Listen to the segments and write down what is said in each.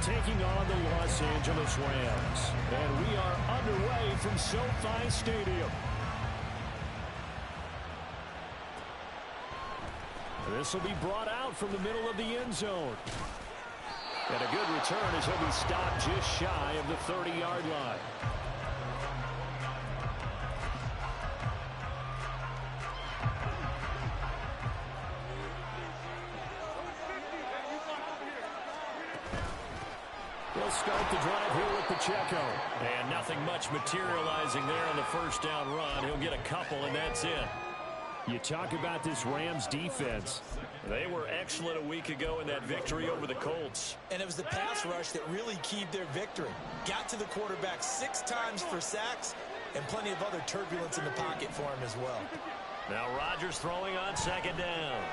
taking on the Los Angeles Rams. And we are underway from SoFi Stadium. This will be brought out from the middle of the end zone. And a good return as he'll be stopped just shy of the 30-yard line. We'll start the drive here with Pacheco. And nothing much materializing there on the first down run. He'll get a couple, and that's it. You talk about this Rams defense. They were excellent a week ago in that victory over the Colts. And it was the pass rush that really keyed their victory. Got to the quarterback 6 times for sacks and plenty of other turbulence in the pocket for him as well. Now Rodgers throwing on second down.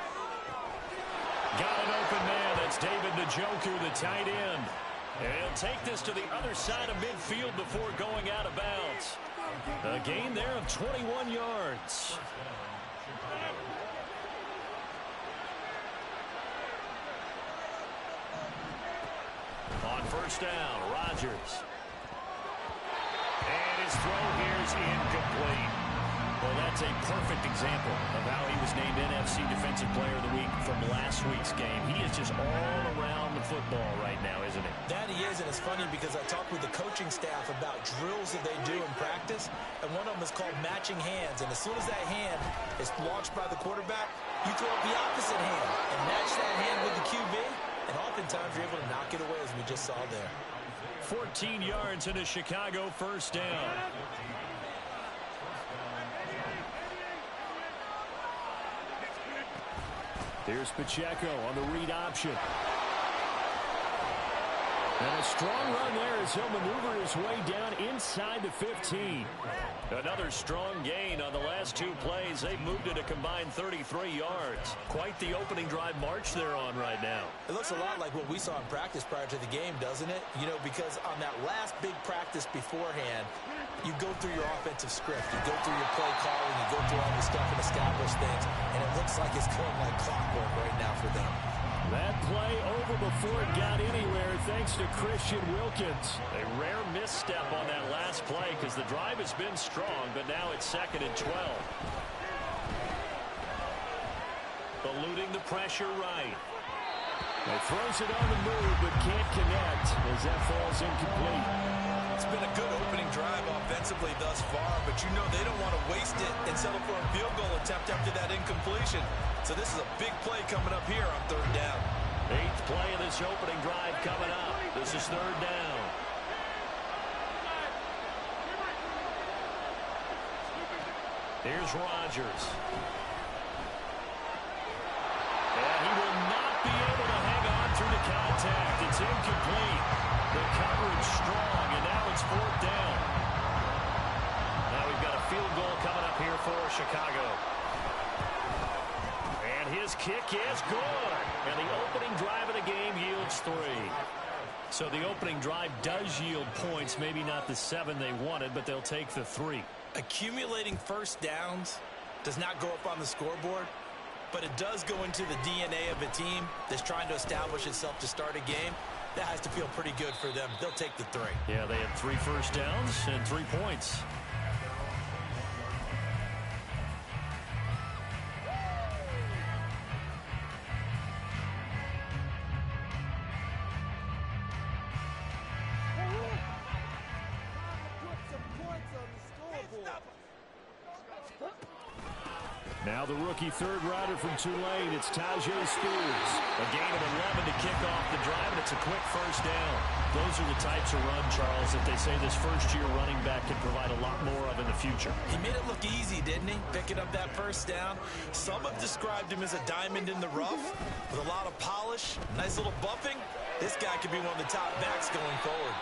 Got an open man. That's David Njoku, the tight end. And he'll take this to the other side of midfield before going out of bounds. A gain there of 21 yards. On first down, Rodgers. And his throw here is incomplete. Well, that's a perfect example of how he was named NFC Defensive Player of the Week from last week's game. He is just all around the football right now, isn't he? That he is, and it's funny because I talked with the coaching staff about drills that they do in practice, and one of them is called matching hands. And as soon as that hand is launched by the quarterback, you throw up the opposite hand and match that hand with the QB, and oftentimes you're able to knock it away, as we just saw there. 14 yards in a Chicago first down. Here's Pacheco on the read option. And a strong run there as he'll maneuver his way down inside the 15. Another strong gain on the last 2 plays. They've moved it a combined 33 yards. Quite the opening drive march they're on right now. It looks a lot like what we saw in practice prior to the game, doesn't it? You know, because on that last big practice beforehand, you go through your offensive script. You go through your play calling. You go through all the stuff and establish things. And it looks like it's going like clockwork right now for them. That play over before it got anywhere thanks to Christian Wilkins. A rare misstep on that last play because the drive has been strong, but now it's 2nd and 12. Eluding the pressure right. He throws it on the move but can't connect as that falls incomplete. It's been a good opening drive offensively thus far, but you know they don't want to waste it and settle for a field goal attempt after that incompletion. So this is a big play coming up here on 3rd down. 8th play of this opening drive coming up. This is 3rd down. Here's Rodgers. And he will not be able to hang on through the contact. It's incomplete. The coverage strong, and now it's 4th down. Now we've got a field goal coming up here for Chicago. And his kick is good. And the opening drive of the game yields 3. So the opening drive does yield points, maybe not the 7 they wanted, but they'll take the 3. Accumulating first downs does not go up on the scoreboard, but it does go into the DNA of a team that's trying to establish itself to start a game. That has to feel pretty good for them. They'll take the 3. Yeah, they had 3 first downs and 3 points. Now the rookie third rounder from Tulane, it's Tyjae Spears. A gain of 11 to kick off the drive, and it's a quick first down. Those are the types of run, Charles, that they say this first-year running back can provide a lot more of in the future. He made it look easy, didn't he? Picking up that first down. Some have described him as a diamond in the rough with a lot of polish, nice little buffing. This guy could be one of the top backs going forward.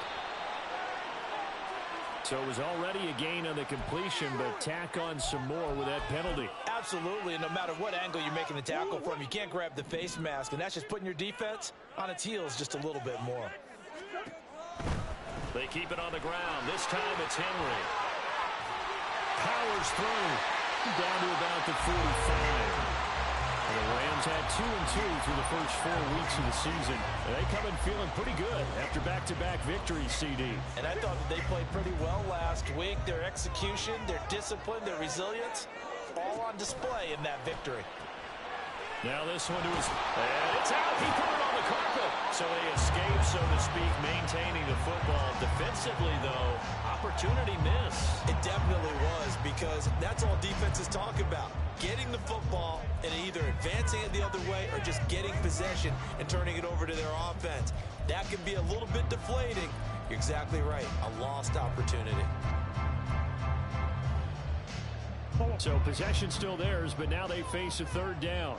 So it was already a gain on the completion, but tack on some more with that penalty. Absolutely, and no matter what angle you're making the tackle from, you can't grab the face mask, and that's just putting your defense on its heels just a little bit more. They keep it on the ground. This time it's Henry. Powers through. Down to about the 45. The Rams had 2-2 through the first 4 weeks of the season. They come in feeling pretty good after back-to-back victories, CD. And I thought that they played pretty well last week. Their execution, their discipline, their resilience, all on display in that victory. Now this one to his, and it's out. He put it on the carpet. So they escape, so to speak, maintaining the football. Defensively, though, opportunity miss. It definitely was, because that's all defenses talk about. Getting the football and either advancing it the other way or just getting possession and turning it over to their offense. That can be a little bit deflating. You're exactly right. A lost opportunity. So possession still theirs, but now they face a third down.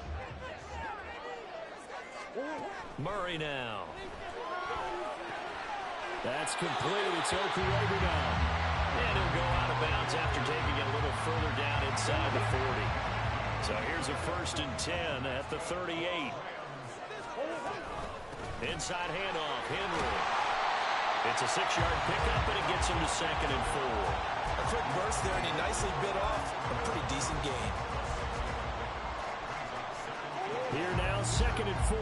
Murray now. That's complete. It's Okurebu now. And he'll go out of bounds after taking it a little further down inside the 40. So here's a 1st and 10 at the 38. Inside handoff, Henry. It's a 6-yard pickup, and it gets him to 2nd and 4. A quick burst there, and he nicely bit off a pretty decent gain. Here now, 2nd and 4.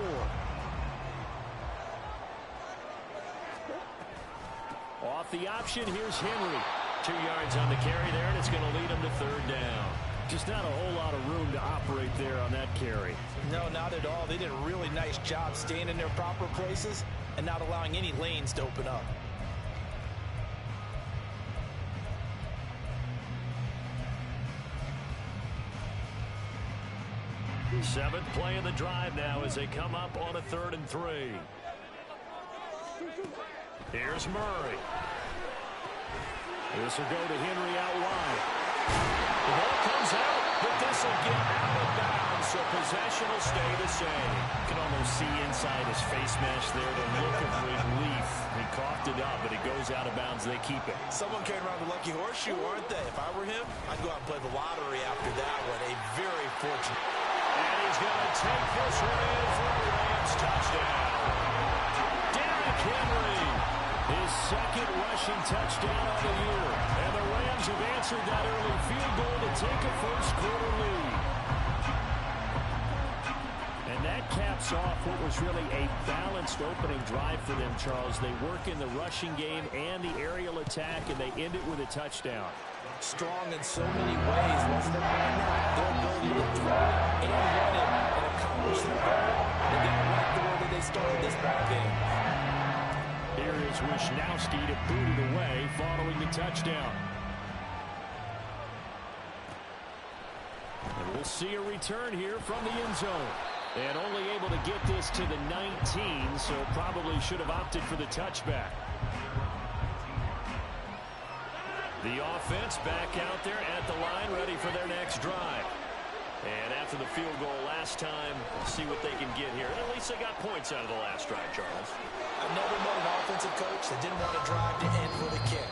Off the option, here's Henry. 2 yards on the carry there, and it's going to lead him to 3rd down. Just not a whole lot of room to operate there on that carry. No, not at all. They did a really nice job staying in their proper places and not allowing any lanes to open up. Seventh play of the drive now as they come up on a 3rd and 3. Here's Murray. This will go to Henry out wide. The ball comes out, but this will get out of bounds, so possession will stay the same. You can almost see inside his face mask there the look of relief. He coughed it up, but it goes out of bounds. They keep it. Someone came around the lucky horseshoe, aren't they? If I were him, I'd go out and play the lottery after that one. A very fortunate. And he's going to take this one in for a Rams touchdown. Derrick Henry, his 2nd rushing touchdown of the year. And the Rams have answered that early field goal to take a first-quarter lead. And that caps off what was really a balanced opening drive for them, Charles. They work in the rushing game and the aerial attack, and they end it with a touchdown. Strong in so many ways, wasn't it? Their ability to throw and run it and accomplish their goal. And they like the way that they started this ball game. Here is Wisnowski to boot it away following the touchdown. And we'll see a return here from the end zone. And only able to get this to the 19, so probably should have opted for the touchback. The offense back out there at the line, ready for their next drive. And after the field goal last time, we'll see what they can get here. At least they got points out of the last drive, Charles. I've never met an offensive coach that didn't want to drive to end with a kick.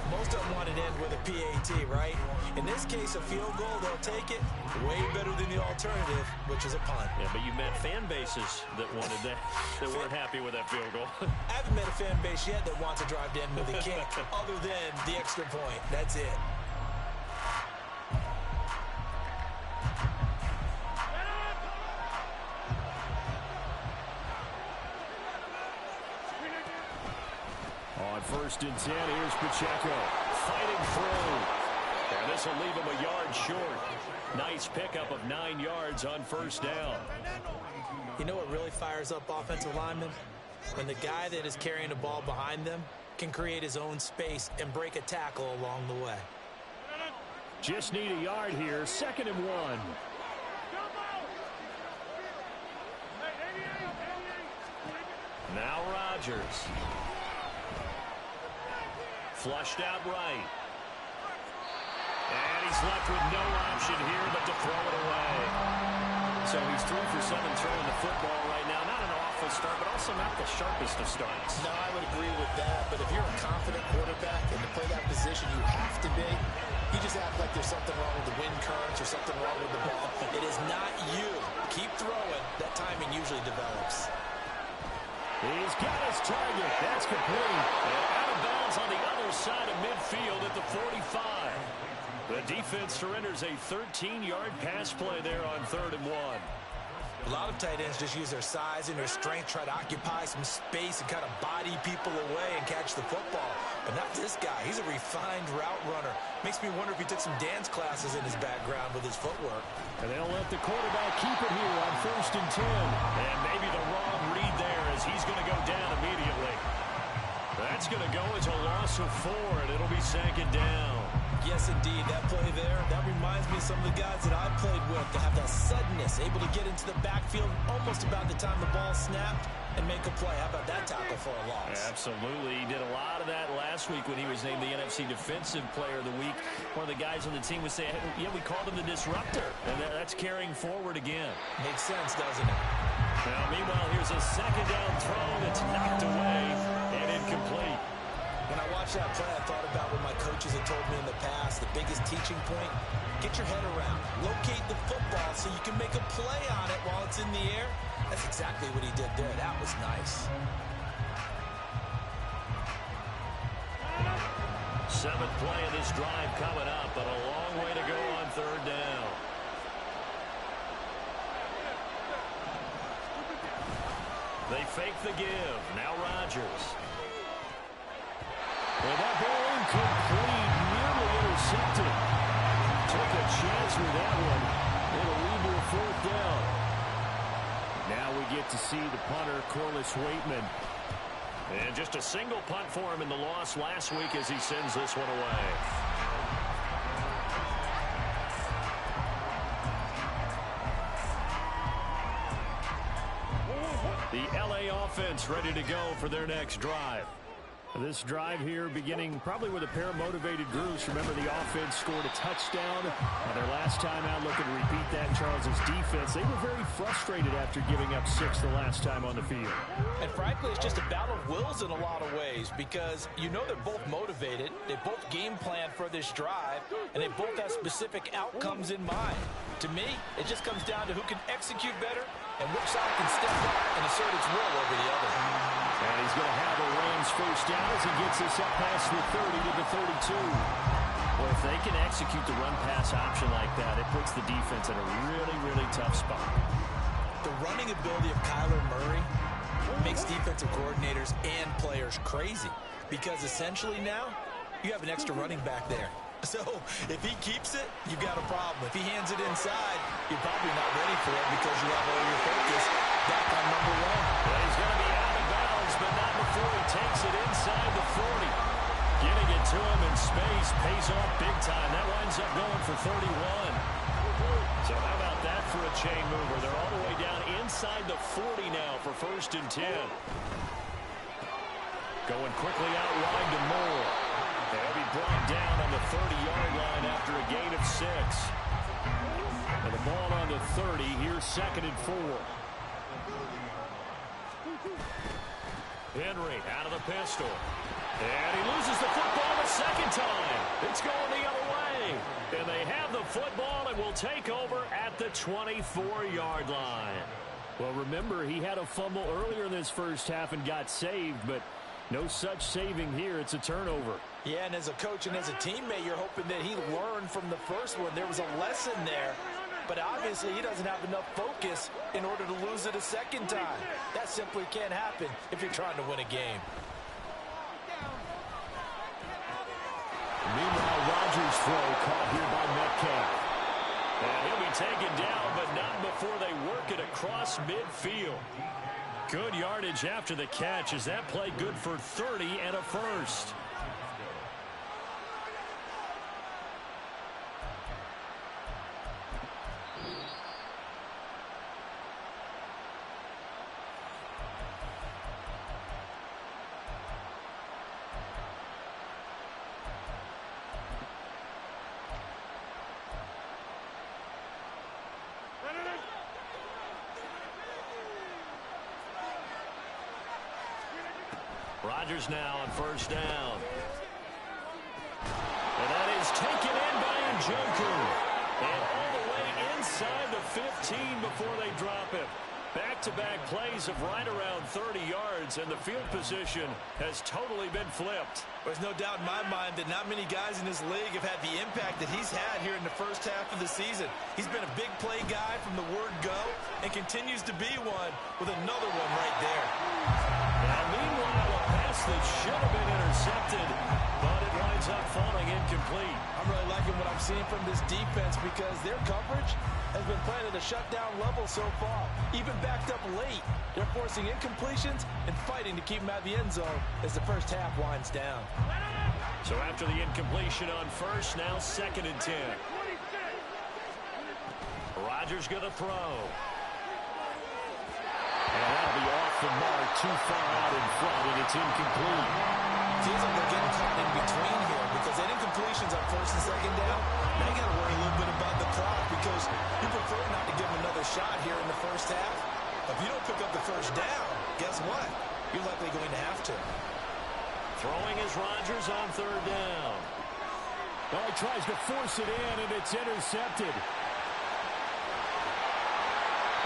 Most of them want to end with a PAT, right? In this case, a field goal, they'll take it way better than the alternative, which is a punt. Yeah, but you met fan bases that wanted that, that weren't happy with that field goal. I haven't met a fan base yet that wants to drive to end with a kick, other than the extra point. That's it. On 1st and 10, here's Pacheco fighting through. And this will leave him a yard short. Nice pickup of 9 yards on 1st down. You know what really fires up offensive linemen? When the guy that is carrying the ball behind them can create his own space and break a tackle along the way. Just need a yard here. 2nd and 1. Now Rodgers. Flushed out right. And he's left with no option here but to throw it away. So he's 3 for 7 throwing the football right now. Not an awful start, but also not the sharpest of starts. No, I would agree with that. But if you're a confident quarterback and to play that position, you have to be. You just act like there's something wrong with the wind currents or something wrong with the ball. It is not you. Keep throwing. That timing usually develops. He's got his target. That's complete. And out of bounds on the other side of midfield at the 45. The defense surrenders a 13-yard pass play there on 3rd and 1. A lot of tight ends just use their size and their strength, try to occupy some space and kind of body people away and catch the football. But not this guy. He's a refined route runner. Makes me wonder if he took some dance classes in his background with his footwork. And they'll let the quarterback keep it here on 1st and 10. And maybe the wrong read there as he's going to go down immediately. That's going to go as a loss of 4, and it'll be 2nd down. Yes, indeed. That play there, that reminds me of some of the guys that I played with that have that suddenness, able to get into the backfield almost about the time the ball snapped and make a play. How about that tackle for a loss? Absolutely. He did a lot of that last week when he was named the NFC Defensive Player of the Week. One of the guys on the team would say, hey, yeah, we called him the disruptor. And that's carrying forward again. Makes sense, doesn't it? Now, meanwhile, here's a 2nd down throw that's knocked away and incomplete. When I watched that play, I thought about what my coaches had told me in the past. The biggest teaching point, get your head around. Locate the football so you can make a play on it while it's in the air. That's exactly what he did there. That was nice. 7th play of this drive coming up, but a long way to go on 3rd down. They fake the give. Now Rodgers. Well, that ball incomplete, nearly intercepted. Took a chance with that one. It'll lead to a 4th down. Now we get to see the punter, Corliss Waitman. And just a single punt for him in the loss last week as he sends this one away. The LA offense ready to go for their next drive. This drive here beginning probably with a pair of motivated groups. Remember, the offense scored a touchdown. Their last time out looking to repeat that. Charles's defense, they were very frustrated after giving up 6 the last time on the field. And frankly, it's just a battle of wills in a lot of ways because you know they're both motivated. They both game plan for this drive, and they both have specific outcomes in mind. To me, it just comes down to who can execute better and which side can step up and assert its will over the other. And he's going to have a Rams 1st down as he gets this up past the 30 to the 32. Well, if they can execute the run-pass option like that, it puts the defense in a really, really tough spot. The running ability of Kyler Murray makes defensive coordinators and players crazy because essentially now you have an extra running back there. So if he keeps it, you've got a problem. If he hands it inside, you're probably not ready for it because you have all your focus back on number 1. Well, he's going to be out of bounds, but not before he takes it inside the 40. Getting it to him in space pays off big time. That winds up going for 31. So how about that for a chain mover? They're all the way down inside the 40 now for 1st and 10. Going quickly out wide to Moore. They'll be brought down on the 30-yard line after a gain of 6. And the ball on the 30. Here's 2nd and 4. Henry out of the pistol. And he loses the football the 2nd time. It's going the other way. And they have the football and will take over at the 24-yard line. Well, remember, he had a fumble earlier in this first half and got saved, but no such saving here. It's a turnover. Yeah, and as a coach and as a teammate, you're hoping that he learned from the first one. There was a lesson there, but obviously he doesn't have enough focus in order to lose it a 2nd time. That simply can't happen if you're trying to win a game. Meanwhile, Rodgers' throw caught here by Metcalf. And he'll be taken down, but not before they work it across midfield. Good yardage after the catch. Is that play good for 30 and a 1st? Rodgers now on 1st down. And that is taken in by Njoku. And all the way inside the 15 before they drop him. Back-to-back plays of right around 30 yards, and the field position has totally been flipped. There's no doubt in my mind that not many guys in this league have had the impact that he's had here in the first half of the season. He's been a big play guy from the word go and continues to be one with another one right there. Now, meanwhile, a pass that should have been intercepted, but it winds up falling incomplete. I'm really liking what I'm seeing from this defense because their coverage has been playing at a shutdown level so far. Even backed up late, they're forcing incompletions and fighting to keep them out of the end zone as the first half winds down. So after the incompletion on first, now 2nd and 10. Rodgers going to throw. And that'll be off the mark, too far out in front, and it's incomplete. Feels like they're getting caught in between here because that incompletion's on 1st and 2nd down. Now you got to worry a little bit about the clock because you prefer not to give them another shot here in the first half. If you don't pick up the first down, guess what? You're likely going to have to. Throwing is Rodgers on 3rd down. Oh, he tries to force it in, and it's intercepted.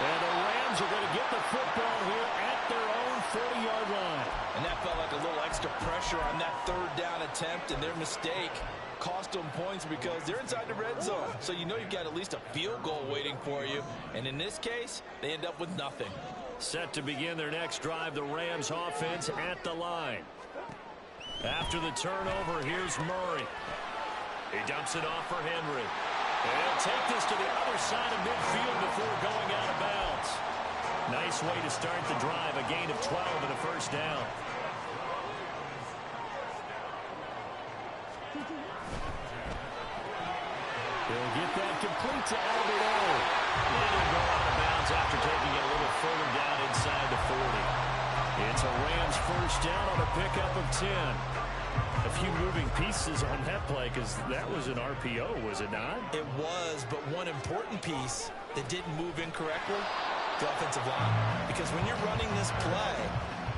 And the Rams are going to get the football here at their own 40-yard line. And that felt like a little extra pressure on that 3rd down attempt, and their mistake cost them points because they're inside the red zone. So you know you've got at least a field goal waiting for you. And in this case, they end up with nothing. Set to begin their next drive, the Rams offense at the line. After the turnover, here's Murray. He dumps it off for Henry. And he'll take this to the other side of midfield before going out of bounds. Nice way to start the drive, a gain of 12 and a first down. He'll get that complete to Albert O. And he'll go out of bounds after taking it a little further down inside the 40. It's a Rams first down on a pickup of 10. A few moving pieces on that play because that was an RPO, was it not? It was, but one important piece that didn't move incorrectly, the offensive line. Because when you're running this play,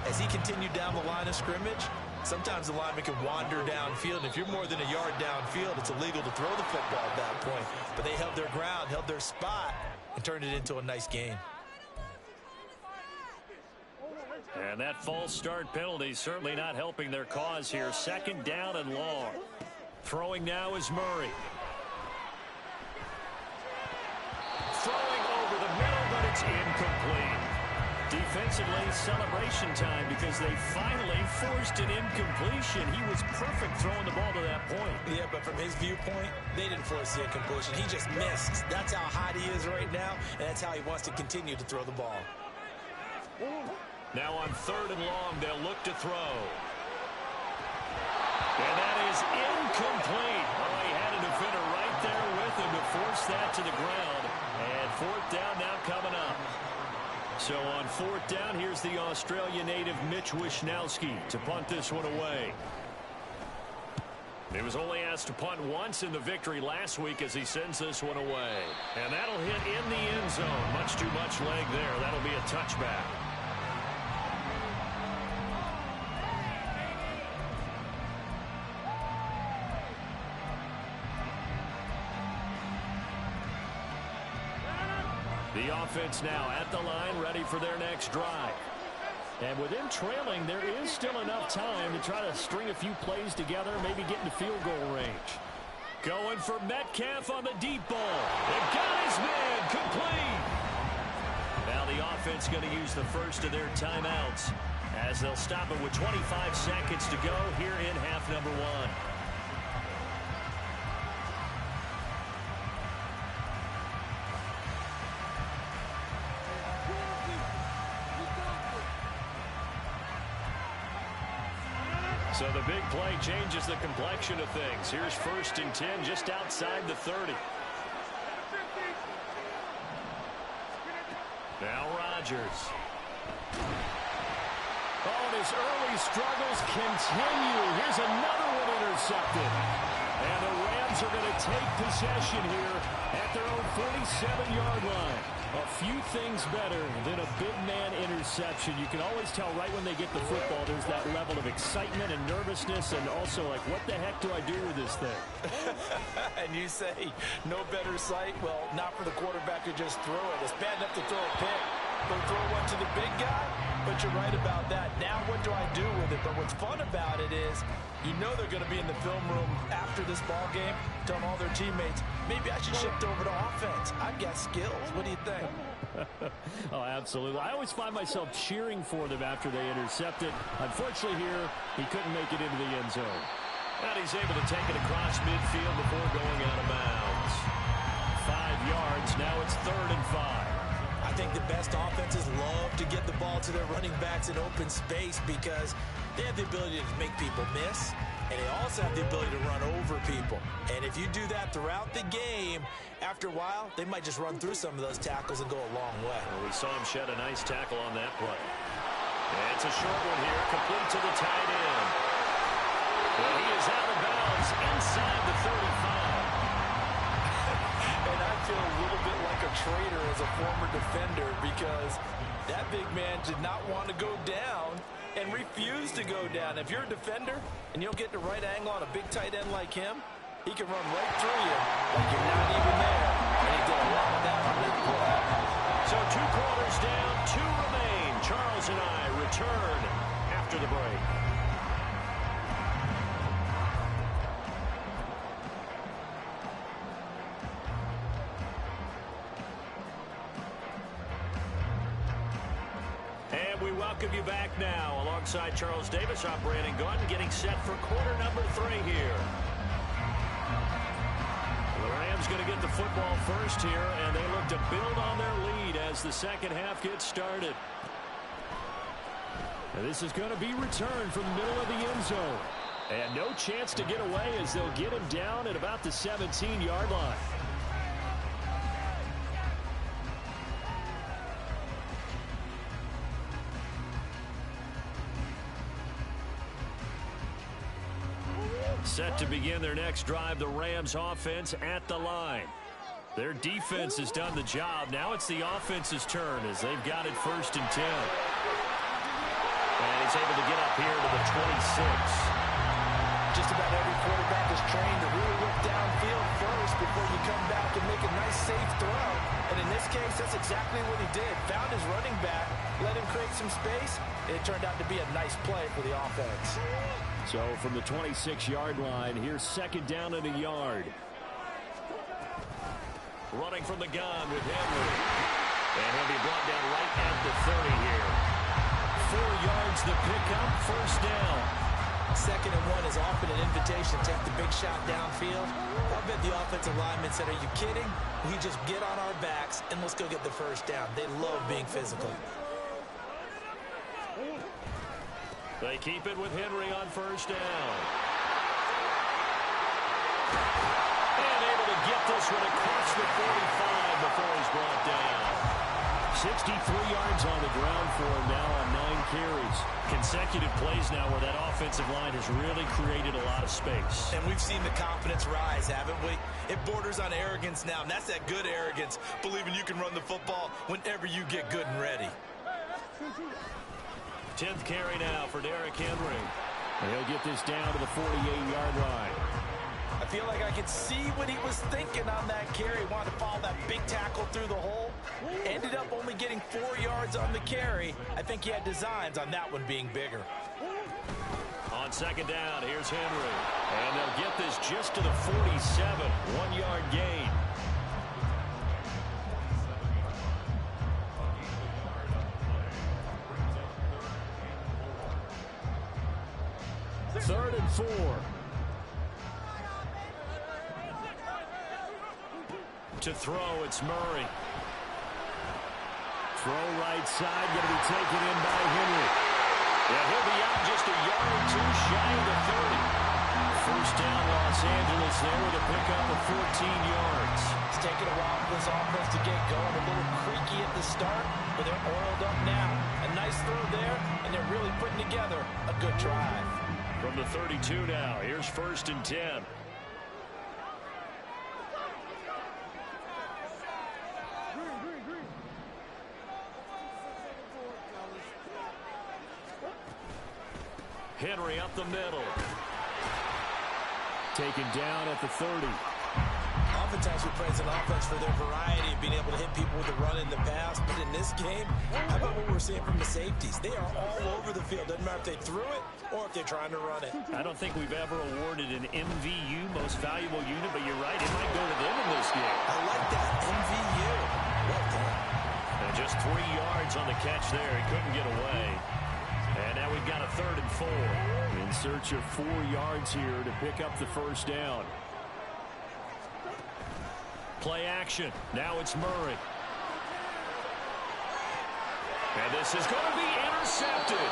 as he continued down the line of scrimmage, sometimes the lineman can wander downfield. And if you're more than a yard downfield, it's illegal to throw the football at that point. But they held their ground, held their spot, and turned it into a nice gain. And that false start penalty certainly not helping their cause here. 2nd down and long. Throwing now is Murray. Throwing over the middle, but it's incomplete. Defensively, celebration time because they finally forced an incompletion. He was perfect throwing the ball to that point. Yeah, but from his viewpoint, they didn't force the incompletion. He just missed. That's how hot he is right now, and that's how he wants to continue to throw the ball. Now on 3rd and long, they'll look to throw. And that is incomplete. Oh, he had a defender right there with him to force that to the ground. And 4th down now coming up. So on 4th down, here's the Australia native Mitch Wishnowsky to punt this one away. He was only asked to punt once in the victory last week as he sends this one away. And that'll hit in the end zone. Much too much leg there. That'll be a touchback. The offense now at the line, ready for their next drive. And with them trailing, there is still enough time to try to string a few plays together, maybe get into field goal range. Going for Metcalf on the deep ball. They got his man complete. Now the offense going to use the first of their timeouts as they'll stop it with 25 seconds to go here in half number 1. So the big play changes the complexion of things. Here's 1st and 10 just outside the 30. Now Rodgers. Oh, and his early struggles continue. Here's another one intercepted. And the Rams are going to take possession here at their own 47-yard line. A few things better than a big man interception. You can always tell right when they get the football, there's that level of excitement and nervousness and also like, what the heck do I do with this thing? And you say, no better sight? Well, not for the quarterback to just throw it. It's bad enough to throw a pick. They'll throw one to the big guy, but you're right about that. Now what do I do with it? But what's fun about it is you know they're going to be in the film room after this ball game telling all their teammates, maybe I should shift over to offense. I've got skills. What do you think? Oh, absolutely. I always find myself cheering for them after they intercept it. Unfortunately here, he couldn't make it into the end zone. And he's able to take it across midfield before going out of bounds. 5 yards. Now it's 3rd and 5. I think the best offenses love to get the ball to their running backs in open space because they have the ability to make people miss, and they also have the ability to run over people. And if you do that throughout the game, after a while, they might just run through some of those tackles and go a long way. Well, we saw him shed a nice tackle on that play. And it's a short one here, complete to the tight end. Well, he is out of bounds inside the 35. And I feel a little bit like a traitor as a former defender because that big man did not want to go down and refused to go down. If you're a defender and you don't get the right angle on a big tight end like him, he can run right through you like you're not even there. And he did a lot of that on that play. So 2 quarters down, 2 remain. Charles and I return after the break. Welcome you back now. Alongside Charles Davis, I'm Brandon Gaudin, getting set for quarter number 3 here. The Rams going to get the football first here, and they look to build on their lead as the second half gets started. And this is going to be returned from the middle of the end zone. And no chance to get away as they'll get him down at about the 17-yard line. Set to begin their next drive, the Rams offense at the line. Their defense has done the job. Now it's the offense's turn as they've got it 1st and 10. And he's able to get up here to the 26. Just about every quarterback is trained to really look downfield first before you come back and make a nice safe throw. And in this case, that's exactly what he did. Found his running back, let him create some space, and it turned out to be a nice play for the offense. So from the 26-yard line, here's 2nd down and a yard. Running from the gun with Henry. And he'll be brought down right at the 30 here. 4 yards the pickup, 1st down. 2nd and 1 is often an invitation to take the big shot downfield. I bet the offensive lineman said, are you kidding? We just get on our backs and let's go get the 1st down. They love being physical. They keep it with Henry on 1st down. And able to get this one across the 45 before he's brought down. 63 yards on the ground for him now on 9 carries. Consecutive plays now where that offensive line has really created a lot of space. And we've seen the confidence rise, haven't we? It borders on arrogance now, and that's that good arrogance, believing you can run the football whenever you get good and ready. 10th carry now for Derrick Henry. And he'll get this down to the 48-yard line. I feel like I could see what he was thinking on that carry. He wanted to follow that big tackle through the hole. Ended up only getting 4 yards on the carry. I think he had designs on that one being bigger. On 2nd down, here's Henry. And they'll get this just to the 47. 1-yard gain. Third and 4. To throw, it's Murray. Throw right side, going to be taken in by Henry. Yeah, he'll be out just a yard or 2 shy of the 30. 1st down, Los Angeles there with a pickup of 14 yards. It's taken a while for this offense to get going. A little creaky at the start, but they're oiled up now. A nice throw there, and they're really putting together a good drive. From the 32 now, here's 1st and 10. Henry up the middle. Taken down at the 30. oftentimes we praise an offense for their variety of being able to hit people with the run in the pass. But in this game, how about what we're seeing from the safeties? They are all over the field. Doesn't matter if they threw it or if they're trying to run it. I don't think we've ever awarded an MVU, most valuable unit, but you're right, it might go to them in this game. I like that, MVU. Well done. And just 3 yards on the catch there. He couldn't get away. And now we've got a 3rd and 4. In search of 4 yards here to pick up the first down. Play action. Now it's Murray. And this is going to be intercepted.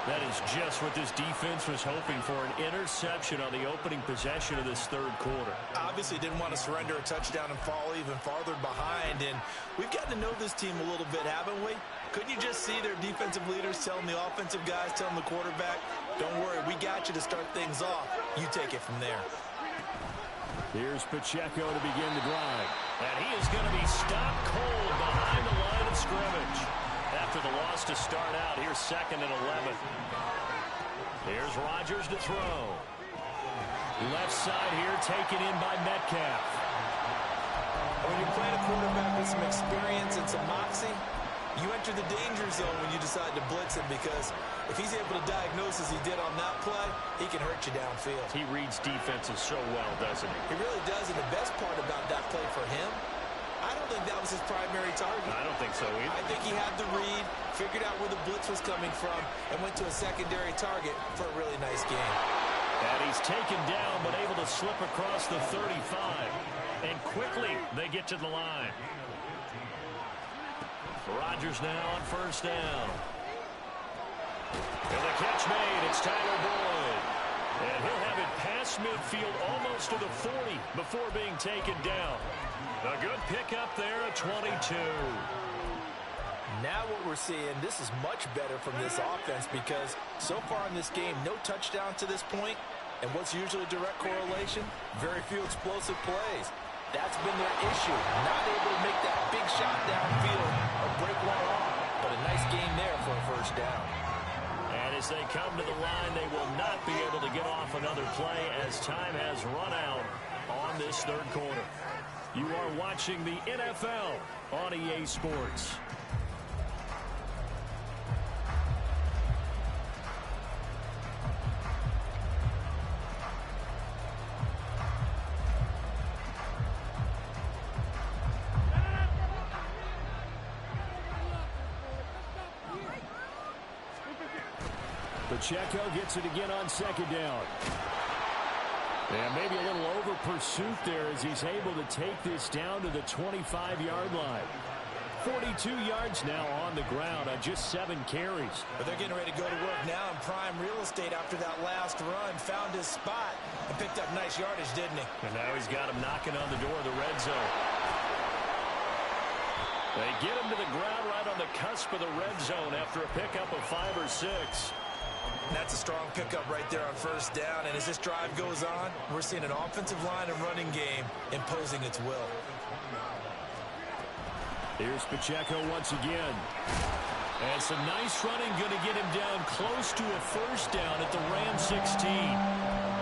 That is just what this defense was hoping for, an interception on the opening possession of this 3rd quarter. Obviously didn't want to surrender a touchdown and fall even farther behind. And we've gotten to know this team a little bit, haven't we? Couldn't you just see their defensive leaders telling the offensive guys, telling the quarterback, don't worry, we got you to start things off. You take it from there. Here's Pacheco to begin the drive. And he is going to be stopped cold behind the line of scrimmage. After the loss to start out, here's 2nd and 11. Here's Rodgers to throw. Left side here taken in by Metcalf. When you're playing a quarterback with some experience and some moxie, you enter the danger zone when you decide to blitz him, because if he's able to diagnose as he did on that play, he can hurt you downfield. He reads defenses so well, doesn't he? He really does, and the best part about that play for him, I don't think that was his primary target. I don't think so either. I think he had the read, figured out where the blitz was coming from, and went to a secondary target for a really nice game. And he's taken down, but able to slip across the 35. And quickly, they get to the line. Rodgers now on 1st down. And the catch made. It's Tyler Boyd. And he'll have it past midfield almost to the 40 before being taken down. A good pickup there at 22. Now what we're seeing, this is much better from this offense, because so far in this game, no touchdown to this point. And what's usually a direct correlation? Very few explosive plays. That's been their issue. Not able to make that big shot downfield or break one off. But a nice game there for a 1st down. And as they come to the line, they will not be able to get off another play as time has run out on this 3rd quarter. You are watching the NFL on EA Sports. Pacheco gets it again on 2nd down. And maybe a little over pursuit there as he's able to take this down to the 25-yard line. 42 yards now on the ground on just 7 carries. But they're getting ready to go to work now in prime real estate after that last run. Found his spot and picked up nice yardage, didn't he? And now he's got him knocking on the door of the red zone. They get him to the ground right on the cusp of the red zone after a pickup of 5 or 6. That's a strong pickup right there on 1st down. And as this drive goes on, we're seeing an offensive line and running game imposing its will. Here's Pacheco once again. And some nice running, going to get him down close to a 1st down at the Ram 16.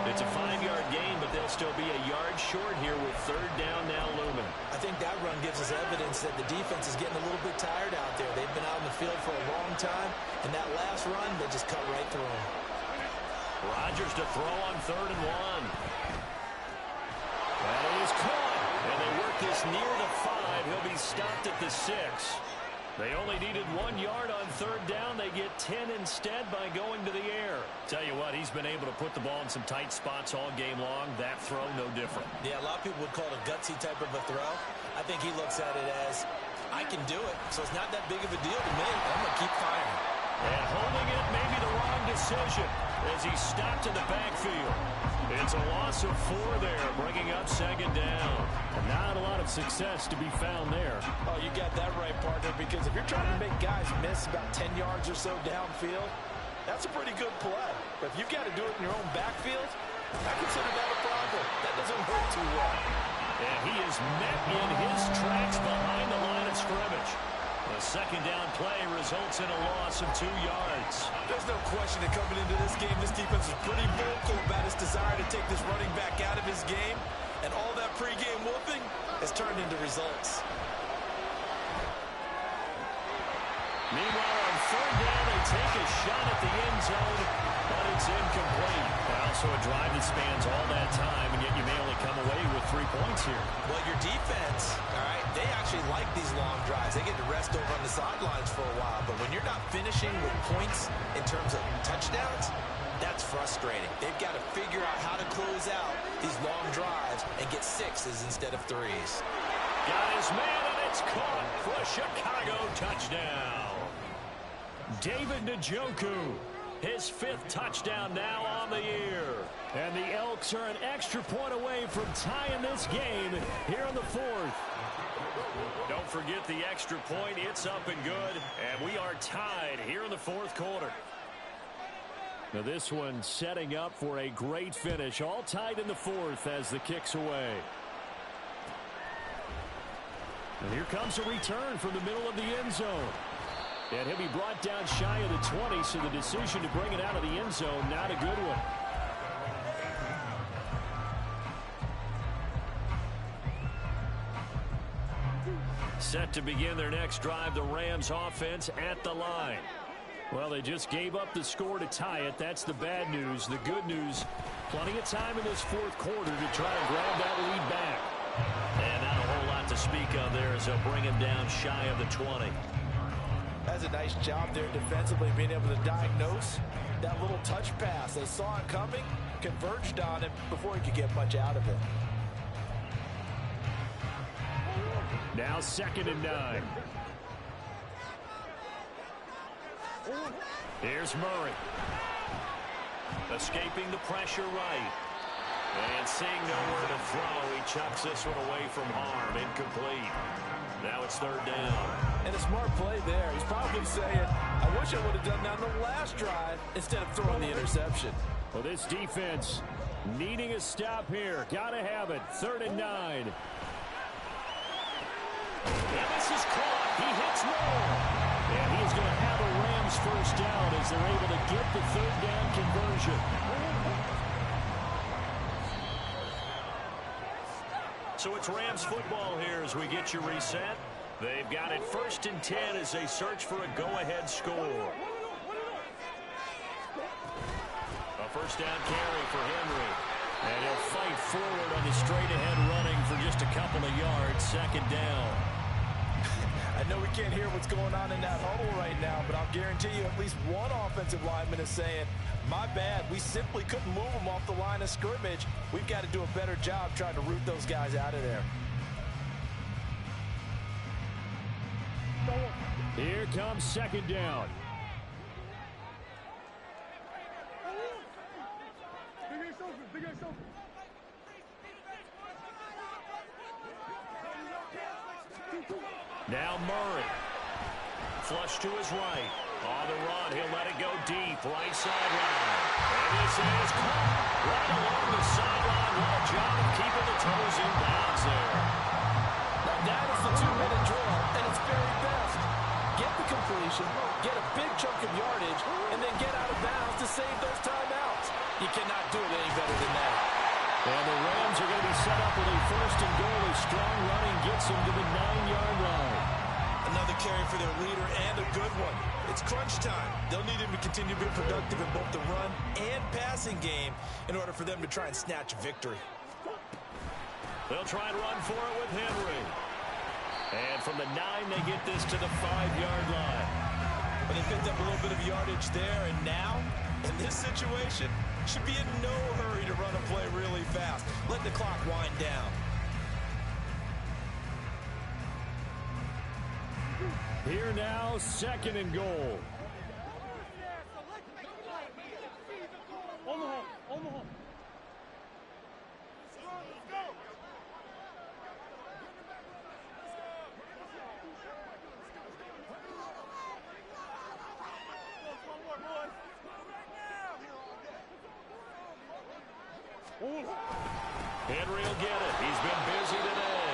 It's a 5-yard gain, but they'll still be a yard short here with 3rd down now looming. I think that run gives us evidence that the defense is getting a little bit tired out there. They've been out in the field for a long time, and that last run, they just cut right through them. Rodgers to throw on 3rd and 1. And it is caught. And they work this near the 5. He'll be stopped at the 6. They only needed 1 yard on 3rd down. They get 10 instead by going to the air. Tell you what, he's been able to put the ball in some tight spots all game long. That throw, no different. Yeah, a lot of people would call it a gutsy type of a throw. I think he looks at it as, I can do it, so it's not that big of a deal to me. I'm going to keep firing. And holding it may be the wrong decision as he stopped in the backfield. It's a loss of 4 there, bringing up 2nd down. And not a lot of success to be found there. Oh, you got that right, partner, because if you're trying to make guys miss about 10 yards or so downfield, that's a pretty good play. But if you've got to do it in your own backfield, I consider that a problem. That doesn't work too well. And he is met in his tracks behind the line of scrimmage. A 2nd down play results in a loss of 2 yards. There's no question that coming into this game, this defense is pretty vocal about its desire to take this running back out of his game. And all that pregame whooping has turned into results. Meanwhile, on third down, they take a shot at the end zone, but it's incomplete. Well, so a drive that spans all that time, and yet you may only come away with 3 points here. Well, your defense, all right, they actually like these long drives. They get to rest over on the sidelines for a while. But when you're not finishing with points in terms of touchdowns, that's frustrating. They've got to figure out how to close out these long drives and get 6s instead of 3s. Got his man, and it's caught for a Chicago touchdown. David Njoku, his 5th touchdown now on the year. And the Elks are an extra point away from tying this game here in the 4th. Don't forget the extra point. It's up and good. And we are tied here in the 4th quarter. Now this one setting up for a great finish. All tied in the 4th as the kick's away. And here comes a return from the middle of the end zone. And he'll be brought down shy of the 20, so the decision to bring it out of the end zone, not a good one. Set to begin their next drive, the Rams offense at the line. Well, they just gave up the score to tie it. That's the bad news. The good news, plenty of time in this 4th quarter to try and grab that lead back. And not a whole lot to speak of there as they'll bring him down shy of the 20. That's a nice job there defensively, being able to diagnose that little touch pass. They saw it coming, converged on it before he could get much out of it. Now 2nd and 9. Here's Murray. Escaping the pressure right. And seeing nowhere to throw, he chucks this one away from harm. Incomplete. Now it's 3rd down. And a smart play there. He's probably saying, I wish I would have done that on the last drive instead of throwing the interception. Well, this defense needing a stop here. Got to have it. 3rd and 9. And this is caught. He hits Moore. And he's going to have a Rams 1st down as they're able to get the 3rd down conversion. So it's Rams football here as we get you reset. They've got it 1st and 10 as they search for a go-ahead score. A 1st down carry for Henry. And he'll fight forward on the straight-ahead running for just a couple of yards. 2nd down. I know we can't hear what's going on in that huddle right now, but I'll guarantee you at least one offensive lineman is saying, my bad, we simply couldn't move them off the line of scrimmage. We've got to do a better job trying to root those guys out of there. Here comes 2nd down. Now Murray. Flush to his right. On the run, he'll let it go deep. Right sideline. And this is caught right along the sideline. What a job of keeping the toes in bounds there. Now that is the 2-minute drill, and it's very best. Get the completion, get a big chunk of yardage, and then get out of bounds to save those timeouts. You cannot do it any better than that. And the Rams are going to be set up with a 1st and goal as strong running gets them to the 9-yard line. Another carry for their leader and a good one. It's crunch time. They'll need him to continue to be productive in both the run and passing game in order for them to try and snatch a victory. They'll try and run for it with Henry. And from the 9, they get this to the 5-yard line. But they picked up a little bit of yardage there, and now, in this situation, should be in no hurry to run a play really fast. Let the clock wind down. Here now, 2nd and goal. Henry will get it. He's been busy today.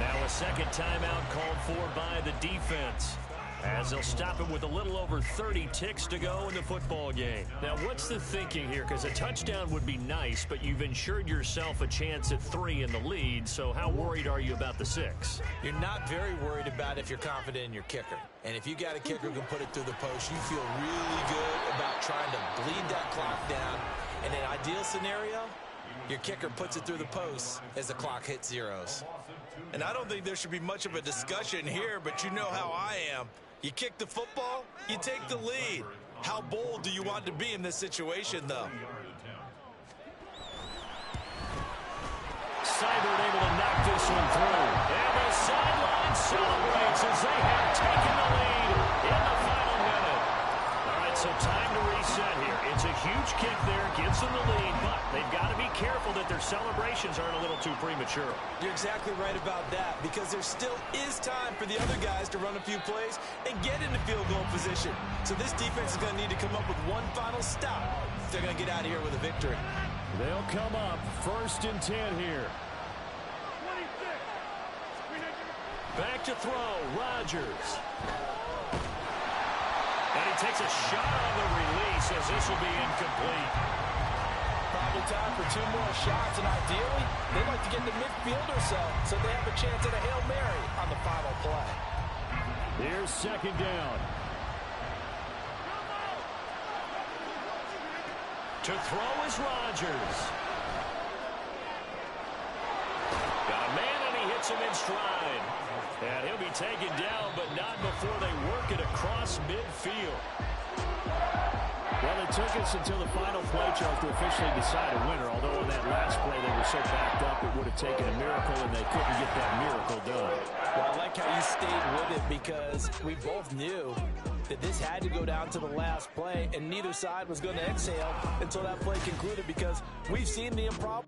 Now a 2nd timeout called for by the defense. as they'll stop it with a little over 30 ticks to go in the football game. Now, what's the thinking here? Because a touchdown would be nice, but you've ensured yourself a chance at 3 in the lead, so how worried are you about the 6? You're not very worried about if you're confident in your kicker. And if you got a kicker who can put it through the post, you feel really good about trying to bleed that clock down. In an ideal scenario, your kicker puts it through the post as the clock hits zeros. And I don't think there should be much of a discussion here, but you know how I am. You kick the football, you take the lead. How bold do you want to be in this situation, though? Seibert able to knock this one through. And the sideline celebrates as they have taken the lead in the final minute. All right, so time to reset here. It's a huge kick there, gives them the lead, but they've got to be careful that their celebrations aren't a little too premature. You're exactly right about that, because there still is time for the other guys to run a few plays and get into field goal position. So this defense is going to need to come up with one final stop if they're going to get out of here with a victory. They'll come up 1st and 10 here. Back to throw, Rodgers. And he takes a shot on the release as this will be incomplete. Probably time for 2 more shots, and ideally, they'd like to get to midfield or so they have a chance at a Hail Mary on the final play. Here's 2nd down. To throw is Rodgers. Got a man, and he hits him in stride. And he'll be taken down, but not before they work it across midfield. Well, it took us until the final play, Charles, to officially decide a winner. Although on that last play they were so backed up, it would have taken a miracle, and they couldn't get that miracle done. Well, I like how you stayed with it, because we both knew that this had to go down to the last play, and neither side was going to exhale until that play concluded, because we've seen the improbable.